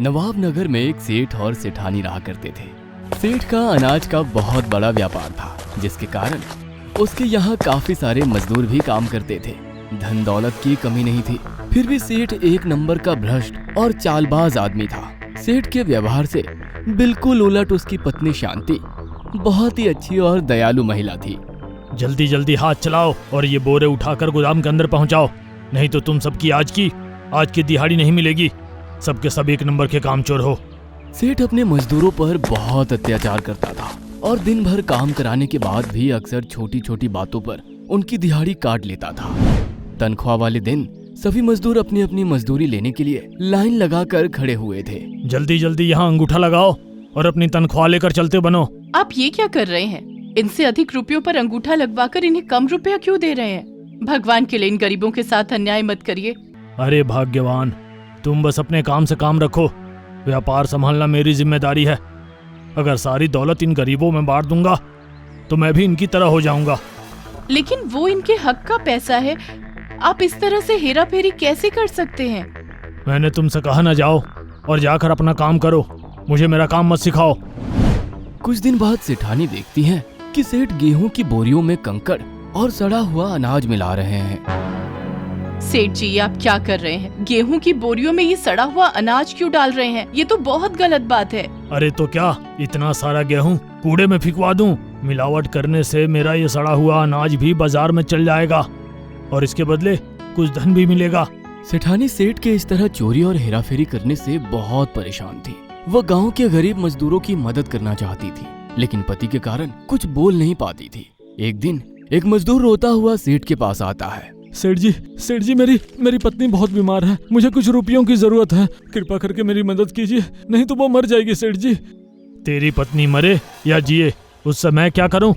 नवाब नगर में एक सेठ और सेठानी रहा करते थे। सेठ का अनाज का बहुत बड़ा व्यापार था, जिसके कारण उसके यहाँ काफी सारे मजदूर भी काम करते थे। धन दौलत की कमी नहीं थी, फिर भी सेठ एक नंबर का भ्रष्ट और चालबाज आदमी था। सेठ के व्यवहार से बिल्कुल उलट उसकी पत्नी शांति बहुत ही अच्छी और दयालु महिला थी। जल्दी जल्दी हाथ चलाओ और ये बोरे उठाकर गोदाम के अंदर पहुंचाओ, नहीं तो तुम सबकी आज की दिहाड़ी नहीं मिलेगी। सबके सब एक नंबर के कामचोर हो। सेठ अपने मजदूरों पर बहुत अत्याचार करता था और दिन भर काम कराने के बाद भी अक्सर छोटी छोटी बातों पर उनकी दिहाड़ी काट लेता था। तनख्वाह वाले दिन सभी मजदूर अपनी अपनी मजदूरी लेने के लिए लाइन लगाकर खड़े हुए थे। जल्दी जल्दी यहाँ अंगूठा लगाओ और अपनी तनख्वाह लेकर चलते बनो। आप ये क्या कर रहे हैं? इनसे अधिक रुपयों पर अंगूठा लगवाकर इन्हें कम रुपया क्यों दे रहे हैं? भगवान के लिए इन गरीबों के साथ अन्याय मत करिए। अरे भाग्यवान, तुम बस अपने काम से काम रखो। व्यापार संभालना मेरी जिम्मेदारी है। अगर सारी दौलत इन गरीबों में बांट दूंगा तो मैं भी इनकी तरह हो जाऊंगा। लेकिन वो इनके हक का पैसा है, आप इस तरह से हेरा फेरी कैसे कर सकते हैं? मैंने तुमसे कहा ना जाओ और जाकर अपना काम करो, मुझे मेरा काम मत सिखाओ। कुछ दिन बाद सेठानी देखती है कि सेठ गेहूं की बोरियों में कंकड़ और सड़ा हुआ अनाज मिला रहे हैं। सेठ जी, आप क्या कर रहे हैं? गेहूं की बोरियों में ये सड़ा हुआ अनाज क्यों डाल रहे हैं? ये तो बहुत गलत बात है। अरे तो क्या इतना सारा गेहूं कूड़े में फिकवा दूं? मिलावट करने से मेरा ये सड़ा हुआ अनाज भी बाजार में चल जाएगा और इसके बदले कुछ धन भी मिलेगा। सेठानी सेठ के इस तरह चोरी और हेराफेरी करने से बहुत परेशान थी। वह गांव के गरीब मजदूरों की मदद करना चाहती थी, लेकिन पति के कारण कुछ बोल नहीं पाती थी। एक दिन एक मजदूर रोता हुआ सेठ के पास आता है। सेठ जी, मेरी पत्नी बहुत बीमार है, मुझे कुछ रुपयों की जरूरत है, कृपा करके मेरी मदद कीजिए, नहीं तो वो मर जाएगी। सेठ जी, तेरी पत्नी मरे या जिए उससे मैं क्या करूं?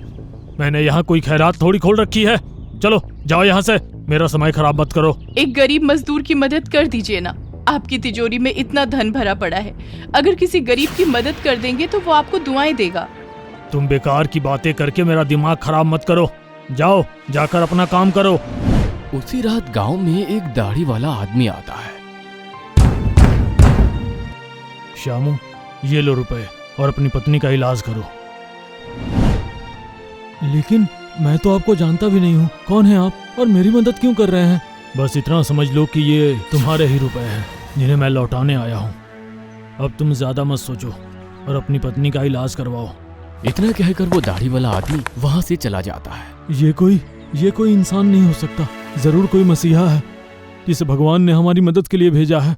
मैंने यहाँ कोई खैरात थोड़ी खोल रखी है। चलो जाओ यहाँ से, मेरा समय खराब मत करो। एक गरीब मजदूर की मदद कर दीजिए ना। आपकी तिजोरी में इतना धन भरा पड़ा है, अगर किसी गरीब की मदद कर देंगे तो वो आपको दुआएं देगा। तुम बेकार की बातें करके मेरा दिमाग खराब मत करो। जाओ जाकर अपना काम करो। उसी रात गांव में एक दाढ़ी वाला आदमी आता है। श्यामू, ये लो रुपए और अपनी पत्नी का इलाज करो। लेकिन मैं तो आपको जानता भी नहीं हूँ, कौन है आप और मेरी मदद क्यों कर रहे हैं? बस इतना समझ लो कि ये तुम्हारे ही रुपए हैं जिन्हें मैं लौटाने आया हूँ। अब तुम ज्यादा मत सोचो और अपनी पत्नी का इलाज करवाओ। इतना कहकर वो दाढ़ी वाला आदमी वहाँ से चला जाता है। ये कोई इंसान नहीं हो सकता, जरूर कोई मसीहा है जिसे भगवान ने हमारी मदद के लिए भेजा है।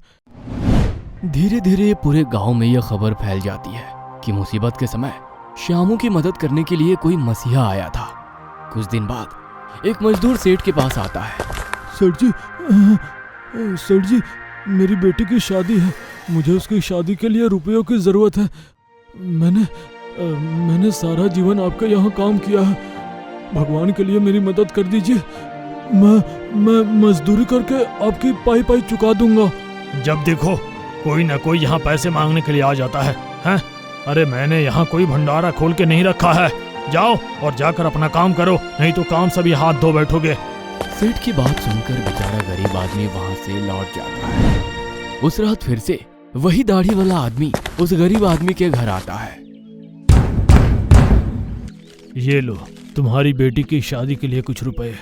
धीरे धीरे पूरे गांव में यह खबर फैल जाती है कि मुसीबत के समय श्यामू की मदद करने के लिए कोई मसीहा आया था। कुछ दिन बाद एक मजदूर सेठ के पास आता है। सेठ जी, मेरी बेटी की शादी है, मुझे उसकी शादी के लिए रुपयों की जरूरत है। मैंने सारा जीवन आपके यहाँ काम किया है, भगवान के लिए मेरी मदद कर दीजिए। मैं मजदूरी करके आपकी पाई चुका दूंगा। जब देखो कोई ना कोई यहाँ पैसे मांगने के लिए आ जाता है, हैं? अरे मैंने यहाँ कोई भंडारा खोल के नहीं रखा है। जाओ और जाकर अपना काम करो, नहीं तो काम सभी हाथ धो बैठोगे। सेठ की बात सुनकर बेचारा गरीब आदमी वहाँ से लौट जाता है। उस रात फिर से वही दाढ़ी वाला आदमी उस गरीब आदमी के घर आता है। ये लो, तुम्हारी बेटी की शादी के लिए कुछ रुपए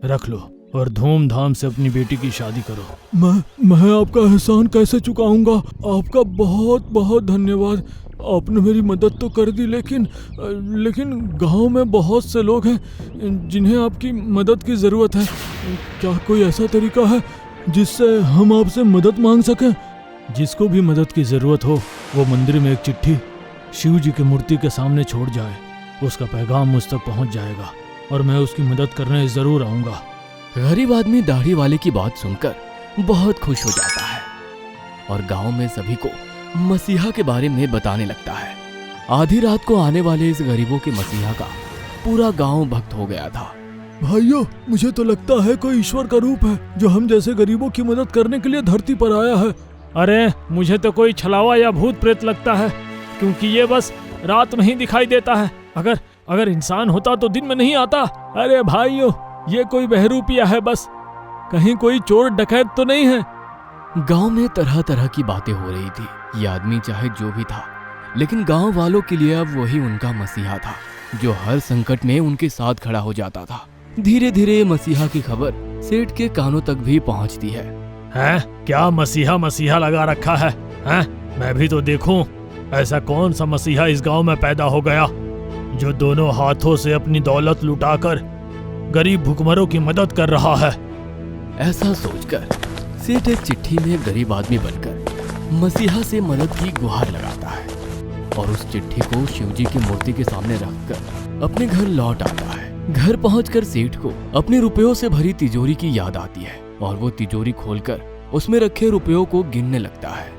रख लो और धूमधाम से अपनी बेटी की शादी करो। मैं आपका एहसान कैसे चुकाऊंगा? आपका बहुत बहुत धन्यवाद। आपने मेरी मदद तो कर दी, लेकिन गांव में बहुत से लोग हैं जिन्हें आपकी मदद की जरूरत है। क्या कोई ऐसा तरीका है जिससे हम आपसे मदद मांग सकें? जिसको भी मदद की जरूरत हो वो मंदिर में एक चिट्ठी शिव जी की मूर्ति के सामने छोड़ जाए, उसका पैगाम मुझ तक पहुंच जाएगा और मैं उसकी मदद करने जरूर आऊंगा। गरीब आदमी दाढ़ी वाले की बात सुनकर बहुत खुश हो जाता है और गांव में सभी को मसीहा के बारे में बताने लगता है। आधी रात को आने वाले इस गरीबों के मसीहा का पूरा गांव भक्त हो गया था। भाइयों, मुझे तो लगता है कोई ईश्वर का रूप है जो हम जैसे गरीबों की मदद करने के लिए धरती पर आया है। अरे मुझे तो कोई छलावा या भूत प्रेत लगता है, क्योंकि ये बस रात में ही दिखाई देता है। अगर इंसान होता तो दिन में नहीं आता। अरे भाइयों, ये कोई बहरूपिया है बस, कहीं कोई चोर डकैत तो नहीं है। गांव में तरह तरह की बातें हो रही थी। ये आदमी चाहे जो भी था, लेकिन गांव वालों के लिए अब वही उनका मसीहा था, जो हर संकट में उनके साथ खड़ा हो जाता था। धीरे धीरे मसीहा की खबर सेठ के कानों तक भी पहुंचती है। हैं? क्या मसीहा मसीहा लगा रखा है? हैं? मैं भी तो देखूं, ऐसा कौन सा मसीहा इस गांव में पैदा हो गया जो दोनों हाथों से अपनी दौलत लुटाकर गरीब भूखमरों की मदद कर रहा है। ऐसा सोचकर सेठ एक चिट्ठी में गरीब आदमी बनकर मसीहा से मदद की गुहार लगाता है और उस चिट्ठी को शिवजी की मूर्ति के सामने रखकर अपने घर लौट आता है। घर पहुंचकर सेठ को अपने रुपयों से भरी तिजोरी की याद आती है और वो तिजोरी खोलकर उसमें रखे रुपयों को गिनने लगता है।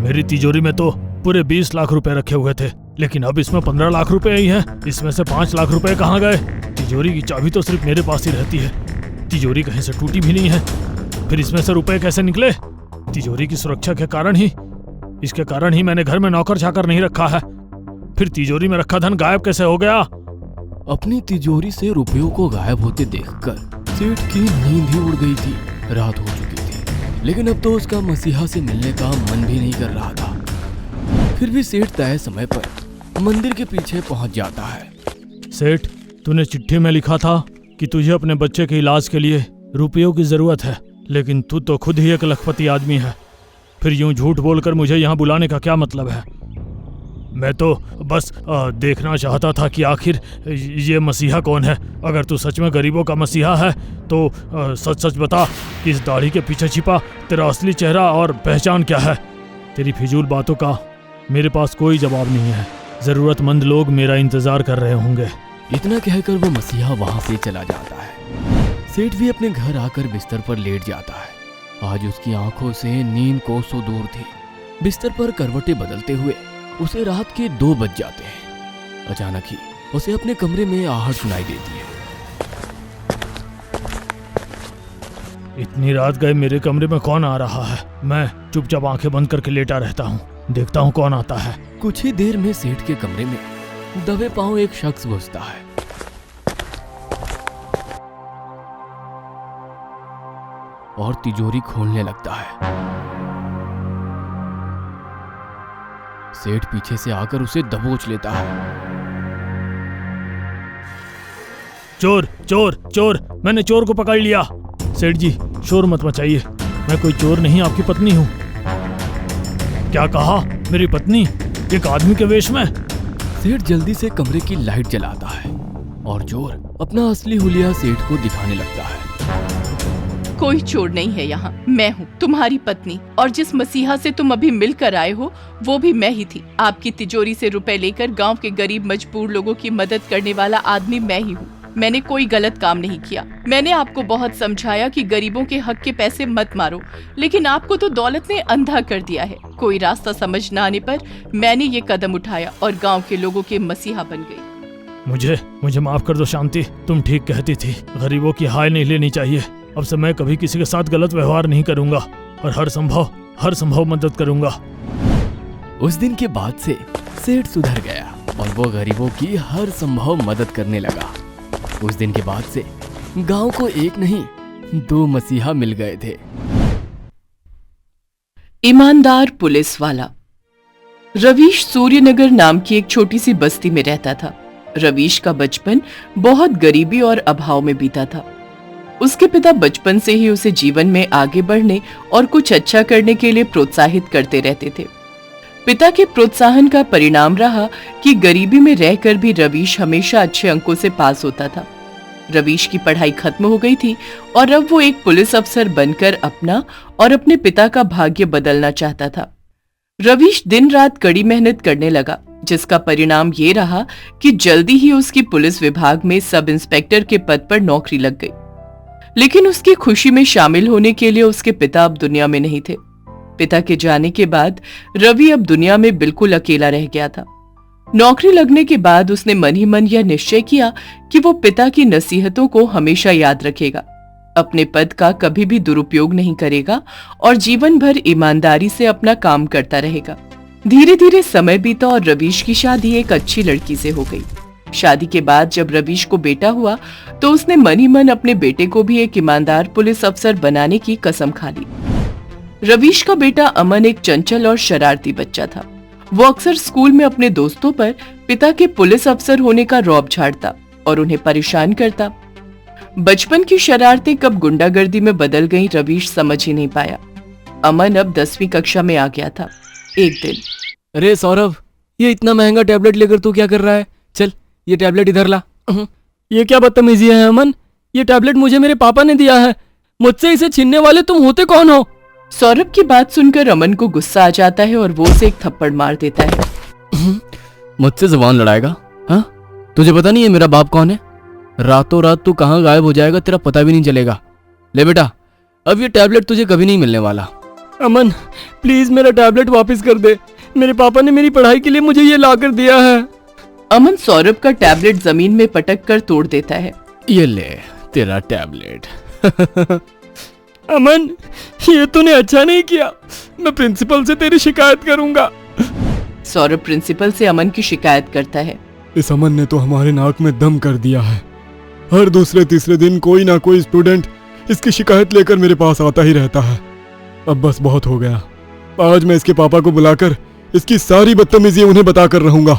मेरी तिजोरी में तो पूरे 20 लाख रुपए रखे हुए थे, लेकिन अब इसमें 15 लाख रुपए ही हैं। इसमें से 5 लाख रुपए कहाँ गए? तिजोरी की चाबी तो सिर्फ मेरे पास ही रहती है। तिजोरी कहीं से टूटी भी नहीं है, फिर इसमें से रुपए कैसे निकले? तिजोरी की सुरक्षा के कारण ही, इसके कारण ही मैंने घर में नौकर चाकर नहीं रखा है। फिर तिजोरी में रखा धन गायब कैसे हो गया? अपनी तिजोरी से रुपयों को गायब होते देखकर सेठ की नींद ही उड़ गई थी। रात हो चुकी थी, लेकिन अब तो उसका मसीहा से मिलने का मन भी नहीं कर रहा था। फिर भी सेठ तय समय पर मंदिर के पीछे पहुंच जाता है। सेठ, तूने चिट्ठी में लिखा था कि तुझे अपने बच्चे के इलाज के लिए रुपयों की जरूरत है, लेकिन तू तो खुद ही एक लखपति आदमी है। फिर यूं झूठ बोलकर मुझे यहाँ बुलाने का क्या मतलब है? मैं तो बस देखना चाहता था कि आखिर ये मसीहा कौन है। अगर तू सच में गरीबों का मसीहा है तो सच सच बता कि इस दाढ़ी के पीछे छिपा तेरा असली चेहरा और पहचान क्या है। तेरी फिजूल बातों का मेरे पास कोई जवाब नहीं है। जरूरतमंद लोग मेरा इंतजार कर रहे होंगे। इतना कहकर वो मसीहा वहां से चला जाता है। सेठ भी अपने घर आकर बिस्तर पर लेट जाता है। आज उसकी आंखों से नींद कोसों दूर थी। बिस्तर पर करवटें बदलते हुए उसे रात के 2 बज जाते हैं। अचानक ही उसे अपने कमरे में आहट सुनाई देती है। इतनी रात गए मेरे कमरे में कौन आ रहा है? मैं चुपचाप आंखें बंद करके लेटा रहता हूँ, देखता हूँ कौन आता है। कुछ ही देर में सेठ के कमरे में दबे पांव एक शख्स घुसता है। और तिजोरी खोलने लगता है। सेठ पीछे से आकर उसे दबोच लेता है। चोर चोर चोर, मैंने चोर को पकड़ लिया। सेठ जी, शोर मत मचाइए, मैं कोई चोर नहीं, आपकी पत्नी हूँ। क्या कहा? मेरी पत्नी एक आदमी के वेश में? सेठ जल्दी से कमरे की लाइट जलाता है और चोर अपना असली हुलिया सेठ को दिखाने लगता है। कोई चोर नहीं है यहाँ, मैं हूँ तुम्हारी पत्नी, और जिस मसीहा से तुम अभी मिलकर आए हो वो भी मैं ही थी। आपकी तिजोरी से रुपए लेकर गांव के गरीब मजबूर लोगों की मदद करने वाला आदमी मैं ही हूँ। मैंने कोई गलत काम नहीं किया। मैंने आपको बहुत समझाया कि गरीबों के हक के पैसे मत मारो, लेकिन आपको तो दौलत ने अंधा कर दिया है। कोई रास्ता समझ न आने पर मैंने ये कदम उठाया और गाँव के लोगों के मसीहा बन गई। मुझे माफ कर दो शांति, तुम ठीक कहती थी। गरीबों की हाय नहीं लेनी चाहिए। अब से मैं कभी किसी के साथ गलत व्यवहार नहीं करूंगा और हर संभव मदद करूंगा। उस दिन के बाद से सेठ सुधर गया और वो गरीबों की हर संभव मदद करने लगा। उस दिन के बाद से गांव को एक नहीं 2 मसीहा मिल गए थे। ईमानदार पुलिस वाला। रवीश सूर्यनगर नाम की एक छोटी सी बस्ती में रहता था। रवीश का बचपन बहुत गरीबी और अभाव में बीता था। उसके पिता बचपन से ही उसे जीवन में आगे बढ़ने और कुछ अच्छा करने के लिए प्रोत्साहित करते रहते थे। पिता के प्रोत्साहन का परिणाम रहा कि गरीबी में रहकर भी रवीश हमेशा अच्छे अंकों से पास होता था। रवीश की पढ़ाई खत्म हो गई थी और अब वो एक पुलिस अफसर बनकर अपना और अपने पिता का भाग्य बदलना चाहता था। रवीश दिन रात कड़ी मेहनत करने लगा, जिसका परिणाम ये रहा कि जल्दी ही उसकी पुलिस विभाग में सब इंस्पेक्टर के पद पर नौकरी लग गई। लेकिन उसकी खुशी में शामिल होने के लिए उसके पिता अब दुनिया में नहीं थे। पिता के जाने के बाद रवि अब दुनिया में बिल्कुल अकेला रह गया था। नौकरी लगने के बाद उसने मन ही मन यह निश्चय किया कि वो पिता की नसीहतों को हमेशा याद रखेगा, अपने पद का कभी भी दुरुपयोग नहीं करेगा और जीवन भर ईमानदारी से अपना काम करता रहेगा। धीरे धीरे समय बीता और रवीश की शादी एक अच्छी लड़की से हो गई। शादी के बाद जब रवीश को बेटा हुआ तो उसने मन ही मन अपने बेटे को भी एक ईमानदार पुलिस अफसर बनाने की कसम खा ली। रवीश का बेटा अमन एक चंचल और शरारती बच्चा था। वो अक्सर स्कूल में अपने दोस्तों पर पिता के पुलिस अफसर होने का रौब झाड़ता और उन्हें परेशान करता। बचपन की शरारतें कब गुंडागर्दी में बदल गईं, रवीश समझ ही नहीं पाया। अमन अब 10वीं कक्षा में आ गया था। एक दिन, अरे सौरभ, ये इतना महंगा टैबलेट लेकर तू क्या कर रहा है? चल ये टैबलेट इधर ला। ये क्या बदतमीजी है अमन? ये टैबलेट मुझे मेरे पापा ने दिया है। मुझसे इसे छीनने वाले तुम होते कौन हो? सौरभ की बात सुनकर अमन को गुस्सा आ जाता है और वो उसे एक थप्पड़ मार देता है। मुझसे जुबान लड़ाएगा? हाँ, तुझे पता नहीं है मेरा बाप कौन है? रातों रात तू कहाँ गायब हो जाएगा तेरा पता भी नहीं चलेगा। ले बेटा, अब ये टैबलेट तुझे कभी नहीं मिलने वाला। अमन प्लीज मेरा टैबलेट वापस कर दे। मेरे पापा ने मेरी पढ़ाई के लिए मुझे ये ला कर दिया है। अमन सौरभ का टैबलेट जमीन में पटक कर तोड़ देता है। ये ले तेरा टैबलेट। अमन, ये तूने अच्छा नहीं किया। मैं प्रिंसिपल से तेरी शिकायत करूंगा। सौरभ प्रिंसिपल से अमन की शिकायत करता है। इस अमन ने तो हमारे नाक में दम कर दिया है। हर दूसरे तीसरे दिन कोई ना कोई स्टूडेंट इसकी शिकायत लेकर मेरे पास आता ही रहता है। अब बस बहुत हो गया। आज मैं इसके पापा को बुलाकर इसकी सारी बदतमीजी उन्हें बताकर रहूंगा।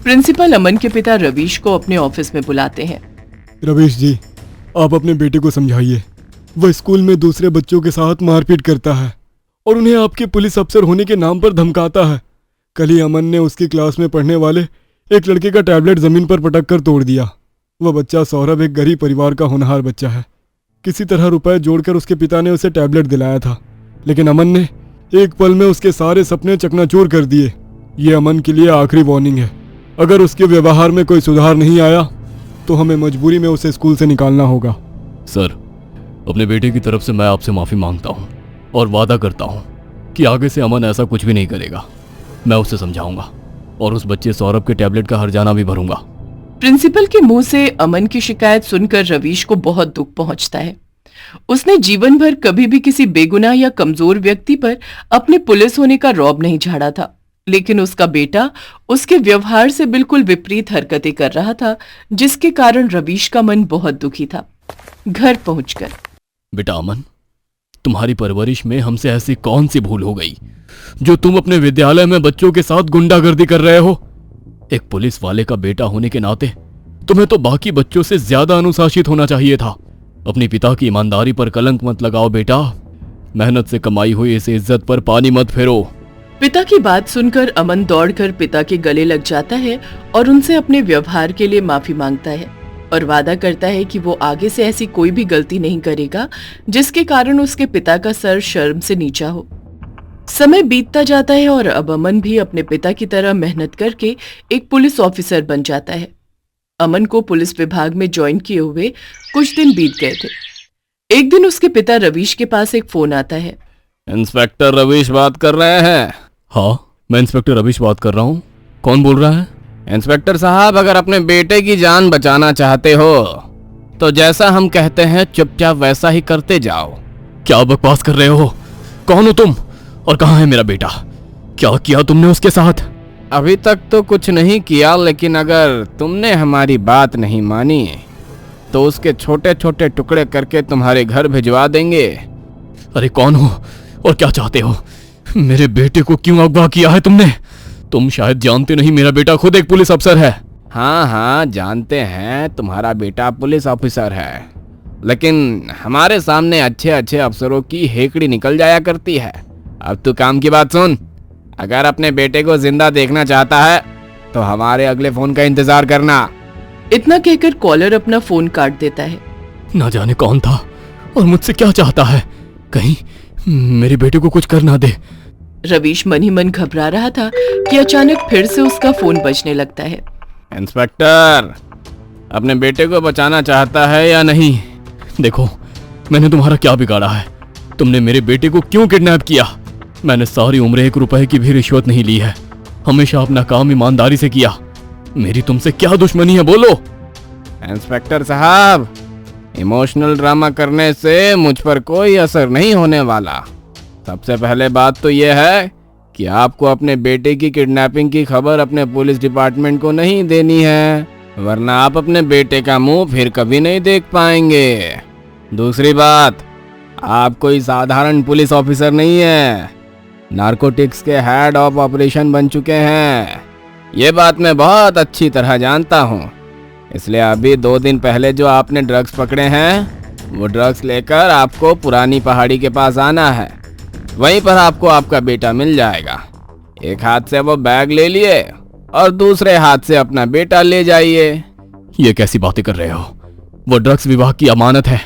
प्रिंसिपल अमन के पिता रवीश को अपने ऑफिस में बुलाते हैं। रवीश जी, आप अपने बेटे को समझाइए। वह स्कूल में दूसरे बच्चों के साथ मारपीट करता है और उन्हें आपके पुलिस अफसर होने के नाम पर धमकाता है। कल ही अमन ने उसकी क्लास में पढ़ने वाले एक लड़के का टैबलेट जमीन पर पटक कर तोड़ दिया। वह बच्चा सौरभ एक गरीब परिवार का होनहार बच्चा है। किसी तरह रुपए जोड़कर उसके पिता ने उसे टैबलेट दिलाया था, लेकिन अमन ने एक पल में उसके सारे सपने चकनाचूर कर दिए। ये अमन के लिए आखिरी वार्निंग है। अगर उसके व्यवहार में कोई सुधार नहीं आया तो हमें मजबूरी में उसे स्कूल से निकालना होगा। सर, अपने बेटे की तरफ से मैं आपसे माफी मांगता हूँ और वादा करता हूँ कि आगे से अमन ऐसा कुछ भी नहीं करेगा। मैं उसे समझाऊंगा और उस बच्चे सौरभ के टैबलेट का हर्जाना भी भरूंगा। प्रिंसिपल के मुंह से अमन की शिकायत सुनकर रवीश को बहुत दुख पहुंचता है। उसने जीवन भर कभी भी किसी बेगुनाह या कमजोर व्यक्ति पर अपने पुलिस होने का रौब नहीं झाड़ा था, लेकिन उसका बेटा उसके व्यवहार से बिल्कुल विपरीत हरकतें कर रहा था, जिसके कारण रवीश का मन बहुत दुखी था। घर पहुंचकर, बेटा अमन, तुम्हारी परवरिश में हमसे ऐसी कौन सी भूल हो गई जो तुम अपने विद्यालय में बच्चों के साथ गुंडागर्दी कर रहे हो? एक पुलिस वाले का बेटा होने के नाते तुम्हें तो बाकी बच्चों से ज्यादा अनुशासित होना चाहिए था। अपने पिता की ईमानदारी पर कलंक मत लगाओ बेटा। मेहनत से कमाई हुई इस इज्जत पर पानी मत फेरो। पिता की बात सुनकर अमन दौड़कर पिता के गले लग जाता है और उनसे अपने व्यवहार के लिए माफी मांगता है और वादा करता है कि वो आगे से ऐसी कोई भी गलती नहीं करेगा जिसके कारण उसके पिता का सर शर्म से नीचा हो। समय बीतता जाता है और अब अमन भी अपने पिता की तरह मेहनत करके एक पुलिस ऑफिसर बन जाता है। अमन को पुलिस विभाग में ज्वाइन किए हुए कुछ दिन बीत गए थे। एक दिन उसके पिता रवीश के पास एक फोन आता है। इंस्पेक्टर रवीश बात कर रहे हैं? हाँ, मैं इंस्पेक्टर रवीश बात कर रहा हूँ। कौन बोल रहा है? इंस्पेक्टर साहब, अगर अपने बेटे की जान बचाना चाहते हो तो जैसा हम कहते हैं चुपचाप वैसा ही करते जाओ। क्या बकवास कर रहे हो? कौन हो तुम और कहाँ है मेरा बेटा? क्या किया तुमने उसके साथ? अभी तक तो कुछ नहीं किया, लेकिन अगर तुमने हमारी बात नहीं मानी तो उसके छोटे छोटे टुकड़े करके तुम्हारे घर भिजवा देंगे। अरे कौन हो और क्या चाहते हो? मेरे बेटे को क्यों अगवा किया है तुमने? तुम शायद जानते नहीं, मेरा बेटा खुद एक पुलिस अफसर है। हाँ हाँ, जानते हैं तुम्हारा बेटा पुलिस ऑफिसर है, लेकिन हमारे सामने अच्छे अच्छे अफसरों की हेकड़ी निकल जाया करती है। अब तू काम की बात सुन। अगर अपने बेटे को जिंदा देखना चाहता है तो हमारे अगले फोन का इंतजार करना। इतना कहकर कॉलर अपना फोन काट देता है। ना जाने कौन था और मुझसे क्या चाहता है। कहीं मेरे बेटे को कुछ कर ना दे। रवीश मन ही मन घबरा रहा था कि अचानक फिर से उसका फोन बजने लगता है। इंस्पेक्टर, अपने बेटे को बचाना चाहता है या नहीं? देखो, मैंने तुम्हारा क्या बिगाड़ा है? तुमने मेरे बेटे को क्यों किडनैप किया? मैंने सारी उम्र 1 रुपए की भी रिश्वत नहीं ली है। हमेशा अपना काम ईमानदारी से किया। मेरी तुमसे क्या दुश्मनी है, बोलो? इंस्पेक्टर साहब, इमोशनल ड्रामा करने से मुझ पर कोई असर नहीं होने वाला। सबसे पहले बात तो यह है कि आपको अपने बेटे की किडनैपिंग की खबर अपने पुलिस डिपार्टमेंट को नहीं देनी है। वरना आप अपने बेटे का मुंह फिर कभी नहीं देख पाएंगे। दूसरी बात, आप कोई साधारण पुलिस ऑफिसर नहीं है, नारकोटिक्स के हेड ऑफ ऑपरेशन बन चुके हैं। ये बात मैं बहुत अच्छी तरह जानता हूँ। इसलिए अभी 2 दिन पहले जो आपने ड्रग्स पकड़े हैं, वो ड्रग्स लेकर आपको पुरानी पहाड़ी के पास आना है। वहीं पर आपको आपका बेटा मिल जाएगा। एक हाथ से वो बैग ले लिए और दूसरे हाथ से अपना बेटा ले जाइए। ये कैसी बातें कर रहे हो? वो ड्रग्स विभाग की अमानत है।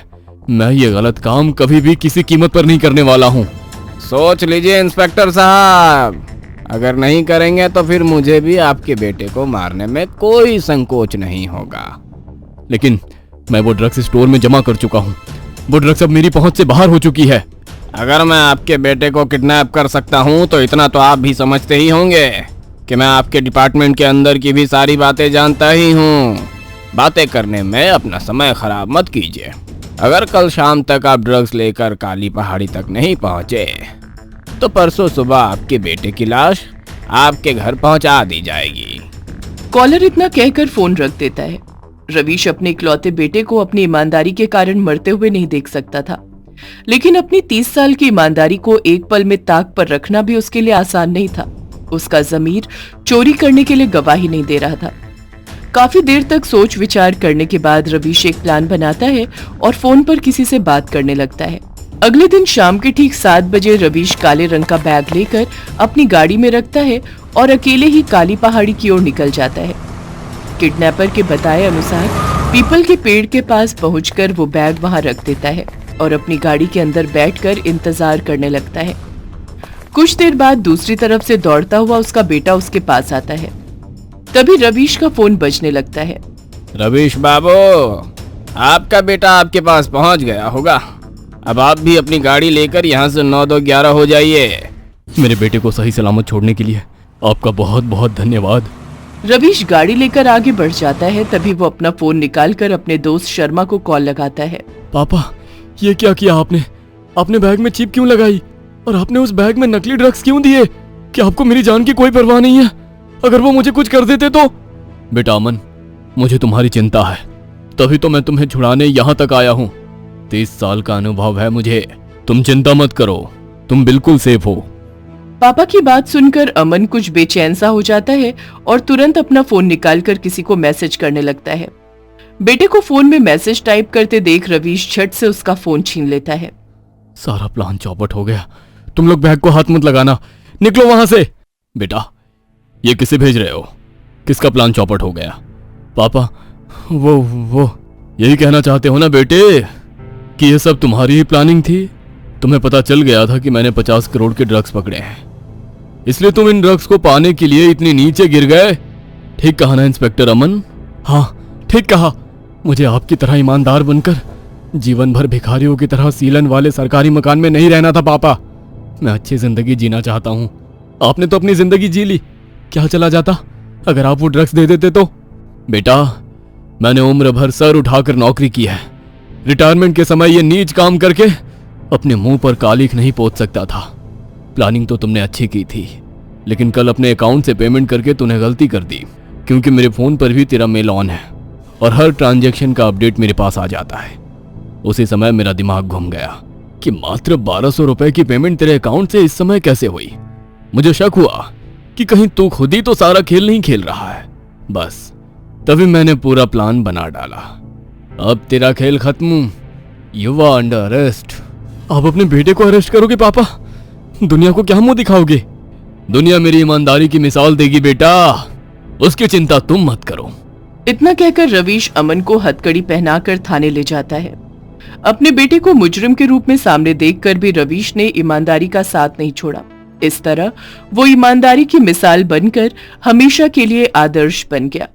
मैं ये गलत काम कभी भी किसी कीमत पर नहीं करने वाला हूँ। सोच लीजिए इंस्पेक्टर साहब, अगर नहीं करेंगे तो फिर मुझे भी आपके बेटे को मारने में कोई संकोच नहीं होगा। लेकिन मैं वो ड्रग्स स्टोर में जमा कर चुका हूँ। वो ड्रग्स अब मेरी पहुंच से बाहर हो चुकी है। अगर मैं आपके बेटे को किडनैप कर सकता हूँ तो इतना तो आप भी समझते ही होंगे कि मैं आपके डिपार्टमेंट के अंदर की भी सारी बातें जानता ही हूँ। बातें करने में अपना समय खराब मत कीजिए। अगर कल शाम तक आप ड्रग्स लेकर काली पहाड़ी तक नहीं पहुँचे तो परसों सुबह आपके बेटे की लाश आपके घर पहुँचा दी जाएगी। कॉलर इतना कहकर फोन रख देता है। रवीश अपने इकलौते बेटे को अपनी ईमानदारी के कारण मरते हुए नहीं देख सकता था, लेकिन अपनी 30 साल की ईमानदारी को एक पल में ताक पर रखना भी उसके लिए आसान नहीं था। उसका ज़मीर चोरी करने के लिए गवाही नहीं दे रहा था। काफी देर तक सोच विचार करने के बाद रवीश एक प्लान बनाता है और फोन पर किसी से बात करने लगता है। अगले दिन शाम के ठीक 7 बजे रवीश काले रंग का बैग लेकर अपनी गाड़ी में रखता है और अकेले ही काली पहाड़ी की ओर निकल जाता है। किडनैपर के बताए अनुसार पीपल के पेड़ के पास पहुंचकर वो बैग वहां रख देता है और अपनी गाड़ी के अंदर बैठकर इंतजार करने लगता है। कुछ देर बाद दूसरी तरफ से दौड़ता हुआ उसका बेटा उसके पास आता है। तभी रवीश का फोन बजने लगता है। रवीश बाबू, आपका बेटा आपके पास पहुंच गया होगा। अब आप भी अपनी गाड़ी लेकर यहाँ से 9-2-11 हो जाइए। मेरे बेटे को सही सलामत छोड़ने के लिए आपका बहुत बहुत धन्यवाद। रवीश गाड़ी लेकर आगे बढ़ जाता है। तभी वो अपना फोन निकालकर अपने दोस्त शर्मा को कॉल लगाता है। पापा, ये क्या किया आपने? आपने बैग में चिप क्यों लगाई? और आपने उस बैग में नकली ड्रग्स क्यों दिए? क्या आपको मेरी जान की कोई परवाह नहीं है? अगर वो मुझे कुछ कर देते तो? बेटा अमन, मुझे तुम्हारी चिंता है, तभी तो मैं तुम्हें छुड़ाने यहाँ तक आया हूँ। 30 साल का अनुभव है मुझे। तुम चिंता मत करो, तुम बिल्कुल सेफ हो। पापा की बात सुनकर अमन कुछ बेचैन सा हो जाता है और तुरंत अपना फोन निकालकर किसी को मैसेज करने लगता है। बेटे को फोन में मैसेज टाइप करते देख रवीश झट से उसका फोन छीन लेता है। सारा प्लान चौपट हो गया। तुम लोग बैग को हाथ मत लगाना, निकलो वहां से। बेटा, ये किसे भेज रहे हो? किसका प्लान चौपट हो गया? पापा, वो यही कहना चाहते हो ना बेटे कि ये सब तुम्हारी ही प्लानिंग थी? तुम्हें पता चल गया था कि मैंने 50 करोड़ के ड्रग्स पकड़े हैं, इसलिए तुम इन ड्रग्स को पाने के लिए इतनी नीचे गिर गए। ठीक कहा ना इंस्पेक्टर अमन? हाँ, ठीक कहा। मुझे आपकी तरह ईमानदार बनकर जीवन भर भिखारियों की तरह सीलन वाले सरकारी मकान में नहीं रहना था पापा। मैं अच्छी जिंदगी जीना चाहता हूँ। आपने तो अपनी जिंदगी जी ली। क्या चला जाता अगर आप वो ड्रग्स दे देते तो? बेटा, मैंने उम्र भर सर उठाकर नौकरी की है। रिटायरमेंट के समय ये नीच काम करके अपने मुंह पर कालिख नहीं पोंछ सकता था। प्लानिंग तो तुमने अच्छी की थी, लेकिन कल अपने अकाउंट से पेमेंट करके तूने गलती कर दी, क्योंकि मेरे फोन पर भी तेरा मेल ऑन है और हर ट्रांजैक्शन का अपडेट मेरे पास आ जाता है। उसी समय मेरा दिमाग घूम गया कि मात्र 1200 रुपए की पेमेंट तेरे अकाउंट से इस समय कैसे हुई। मुझे शक हुआ कि कहीं तू खुद ही तो सारा खेल नहीं खेल रहा है। बस तभी मैंने पूरा प्लान बना डाला। अब तेरा खेल खत्म। You are under arrest. आप अपने बेटे को अरेस्ट करोगे पापा? दुनिया को क्या मुंह दिखाओगे? दुनिया मेरी ईमानदारी की मिसाल देगी बेटा, उसकी चिंता तुम मत करो। इतना कहकर रवीश अमन को हथकड़ी पहनाकर थाने ले जाता है। अपने बेटे को मुजरिम के रूप में सामने देखकर भी रवीश ने ईमानदारी का साथ नहीं छोड़ा। इस तरह वो ईमानदारी की मिसाल बनकर हमेशा के लिए आदर्श बन गया।